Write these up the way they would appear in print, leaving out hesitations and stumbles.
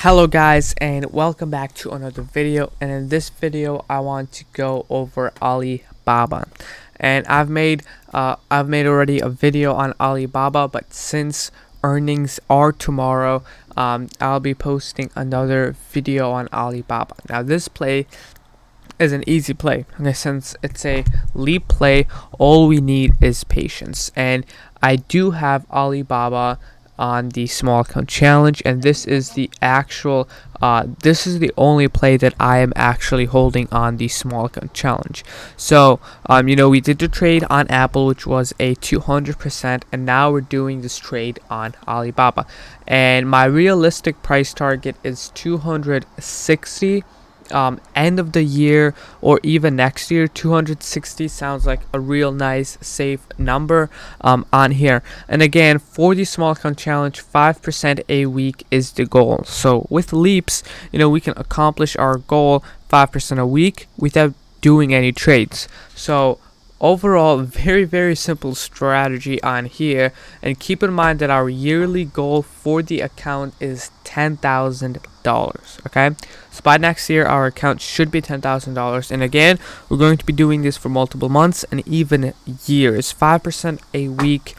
Hello guys, and welcome back to another video. And in this video I want to go over Alibaba. And I've made already a video on Alibaba, but since earnings are tomorrow, I'll be posting another video on Alibaba. Now this play is an easy play. Okay, since it's a leap play, all we need is patience. And I do have Alibaba on the small account challenge, and this is the actual this is the only play that I am actually holding on the small account challenge. So we did the trade on Apple, which was a 200%, and now we're doing this trade on Alibaba, and my realistic price target is 260. End of the year or even next year. 260 sounds like a real nice safe number on here. And again, for the small account challenge, 5% a week is the goal. So with leaps, we can accomplish our goal 5% a week without doing any trades. So overall, very simple strategy on here. And keep in mind that our yearly goal for the account is $10,000. Okay, so by next year our account should be $10,000, and again, we're going to be doing this for multiple months and even years. 5% a week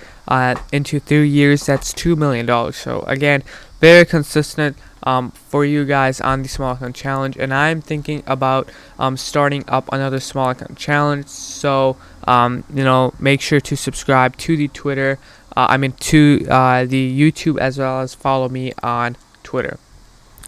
into 3 years, that's $2 million. So again, very consistent for you guys on the small account challenge. And I'm thinking about starting up another small account challenge. So make sure to subscribe to the Twitter, to the YouTube, as well as follow me on Twitter.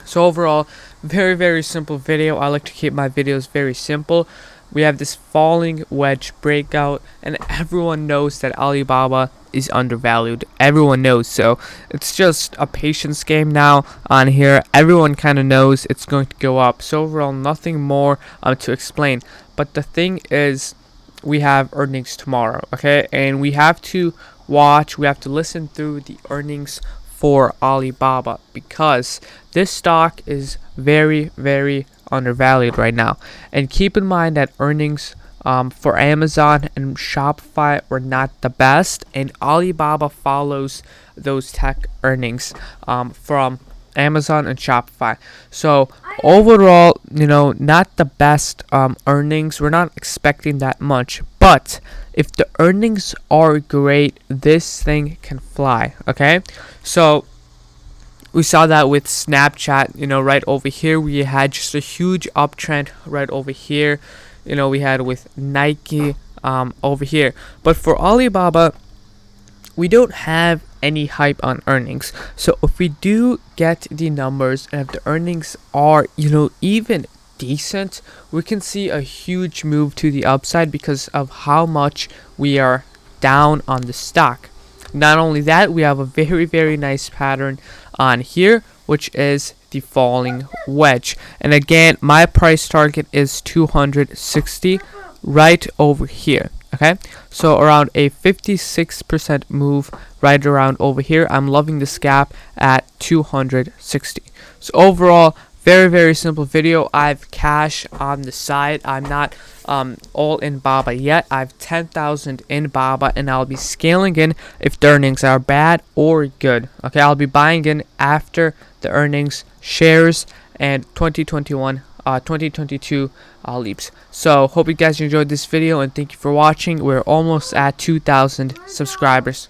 So overall, very simple video. I like to keep my videos very simple. We have this falling wedge breakout, and everyone knows that Alibaba is undervalued. Everyone knows, so it's just a patience game now on here. Everyone kind of knows it's going to go up. So overall, nothing more to explain. But the thing is, we have earnings tomorrow, okay? And we have to listen through the earnings for Alibaba, because this stock is very undervalued right now. And keep in mind that earnings for Amazon and Shopify were not the best, and Alibaba follows those tech earnings from Amazon and Shopify. So overall, not the best earnings. We're not expecting that much, but if the earnings are great, this thing can fly. Okay, so we saw that with Snapchat. Right over here we had just a huge uptrend. Right over here, we had with Nike over here. But for Alibaba, we don't have any hype on earnings. So if we do get the numbers, and if the earnings are even decent, we can see a huge move to the upside because of how much we are down on the stock. Not only that, we have a very nice pattern on here, which is the falling wedge. And again, my price target is 260 right over here. Okay, so around a 56% move right around over here. I'm loving this gap at 260. So overall, very simple video. I have cash on the side. I'm not all in Baba yet. I have 10,000 in Baba, and I'll be scaling in if the earnings are bad or good. Okay, I'll be buying in after the earnings, shares, and 2022 leaps. So hope you guys enjoyed this video, and thank you for watching. We're almost at 2,000 subscribers.